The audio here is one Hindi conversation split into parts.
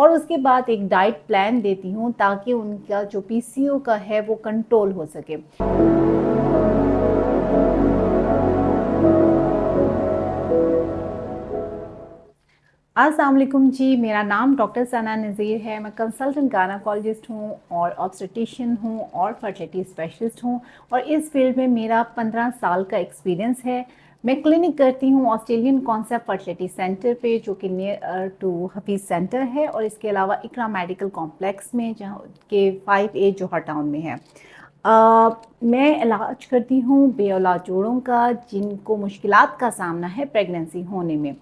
और उसके बाद एक डाइट प्लान देती हूँ ताकि उनका जो पीसीओ का है वो कंट्रोल हो सके। अस्सलाम वालेकुम जी, मेरा नाम डॉक्टर सना नज़ीर है। मैं कंसल्टेंट गायनेकोलॉजिस्ट हूँ और ऑब्स्टेट्रिशियन हूँ और फर्टिलिटी स्पेशलिस्ट हूँ और इस फील्ड में मेरा 15 साल का एक्सपीरियंस है। मैं क्लिनिक करती हूँ ऑस्ट्रेलियन कॉन्सेप्ट फर्टिलिटी सेंटर पे, जो कि नियर टू हफीज़ सेंटर है, और इसके अलावा इकरा मेडिकल कॉम्प्लेक्स में, जहाँ के 5A जोहर टाउन में है। मैं इलाज करती हूँ बे औलाद जोड़ों का जिनको मुश्किलात का सामना है प्रेगनेंसी होने में।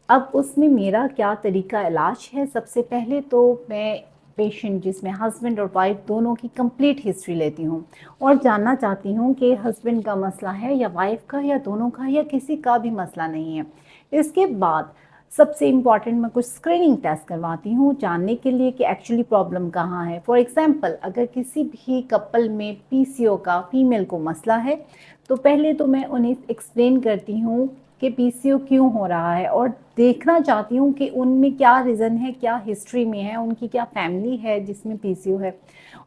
अब उसमें मेरा क्या तरीका इलाज है, सबसे पहले तो मैं पेशेंट जिसमें हस्बैंड और वाइफ दोनों की कंप्लीट हिस्ट्री लेती हूँ और जानना चाहती हूँ कि हस्बैंड का मसला है या वाइफ का या दोनों का या किसी का भी मसला नहीं है। इसके बाद सबसे इम्पॉर्टेंट मैं कुछ स्क्रीनिंग टेस्ट करवाती हूँ जानने के लिए कि एक्चुअली प्रॉब्लम कहाँ है। फॉर एग्जांपल, अगर किसी भी कपल में पीसीओ का फीमेल को मसला है तो पहले तो मैं उन्हें एक्सप्लेन करती हूँ कि पीसीओ क्यों हो रहा है और देखना चाहती हूँ कि उनमें क्या रीज़न है, क्या हिस्ट्री में है, उनकी क्या फैमिली है जिसमें पीसीओ है।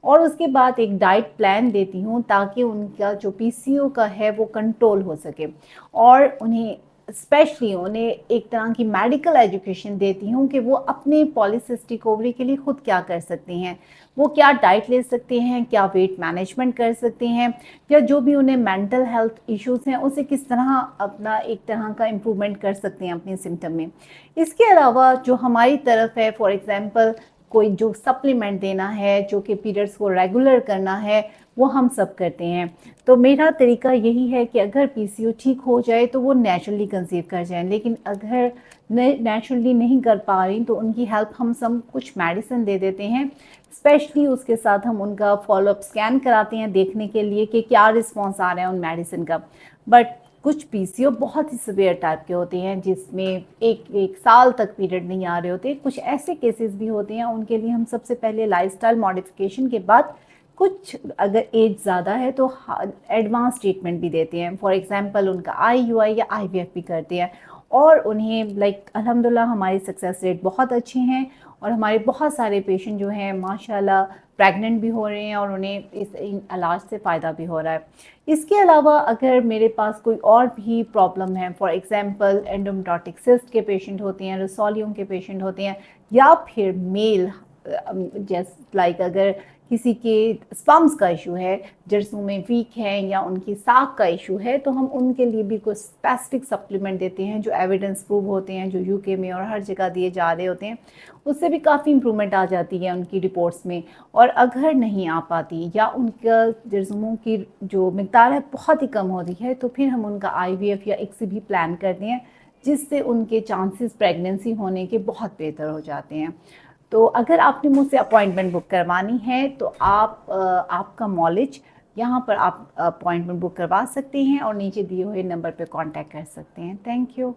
और उसके बाद एक डाइट प्लान देती हूँ ताकि उनका जो पीसीओ का है वो कंट्रोल हो सके, और उन्हें स्पेशली उन्हें एक तरह की मेडिकल एजुकेशन देती हूँ कि वो अपने पॉलीसिस्टिक ओवरी के लिए खुद क्या कर सकते हैं, वो क्या डाइट ले सकते हैं, क्या वेट मैनेजमेंट कर सकते हैं, या जो भी उन्हें मेंटल हेल्थ इश्यूज हैं उसे किस तरह अपना एक तरह का इम्प्रूवमेंट कर सकते हैं अपने सिम्टम में। इसके अलावा जो हमारी तरफ है, फॉर एग्जांपल कोई जो सप्लीमेंट देना है, जो कि पीरियड्स को रेगुलर करना है, वो हम सब करते हैं। तो मेरा तरीका यही है कि अगर पीसीओ ठीक हो जाए तो वो नेचुरली कंसीव कर जाएं, लेकिन अगर नेचुरली नहीं कर पा रही तो उनकी हेल्प हम सब कुछ मेडिसिन दे देते हैं। स्पेशली उसके साथ हम उनका फॉलोअप स्कैन कराते हैं देखने के लिए कि क्या रिस्पॉन्स आ रहा है उन मेडिसिन का। बट कुछ पीसीओ बहुत ही सिवियर टाइप के होते हैं जिसमें एक एक साल तक पीरियड नहीं आ रहे होते। कुछ ऐसे केसेस भी होते हैं, उनके लिए हम सबसे पहले लाइफस्टाइल मॉडिफिकेशन के बाद कुछ अगर एज ज़्यादा है तो एडवांस ट्रीटमेंट भी देते हैं। फॉर एग्जांपल उनका आईयूआई या आईवीएफ भी करते हैं और उन्हें अल्हम्दुलिल्लाह हमारी सक्सेस रेट बहुत अच्छे हैं और हमारे बहुत सारे पेशेंट जो हैं माशाल्लाह प्रेग्नेंट भी हो रहे हैं और उन्हें इस इलाज से फ़ायदा भी हो रहा है। इसके अलावा अगर मेरे पास कोई और भी प्रॉब्लम है, फॉर एग्जांपल एंडोमेट्रियोटिक सिस्ट के पेशेंट होते हैं, रसोलियम के पेशेंट होते हैं, या फिर मेल जस्ट लाइक अगर किसी के स्पम्स का इशू है, जर्सों में वीक है, या उनकी साख का इशू है, तो हम उनके लिए भी कुछ स्पेसिफिक सप्लीमेंट देते हैं जो एविडेंस प्रूव होते हैं, जो यूके में और हर जगह दिए जा रहे होते हैं। उससे भी काफ़ी इम्प्रूवमेंट आ जाती है उनकी रिपोर्ट्स में। और अगर नहीं आ पाती या उनका जर्सोमों की जो मिकदार है बहुत ही कम होती है तो फिर हम उनका आईवीएफ या एक्सी भी प्लान करते हैं, जिससे उनके चांसेस प्रेगनेंसी होने के बहुत बेहतर हो जाते हैं। तो अगर आपने मुझसे अपॉइंटमेंट बुक करवानी है तो आप आपका मॉलेज यहाँ पर आप अपॉइंटमेंट बुक करवा सकते हैं और नीचे दिए हुए नंबर पर कांटेक्ट कर सकते हैं। Thank you.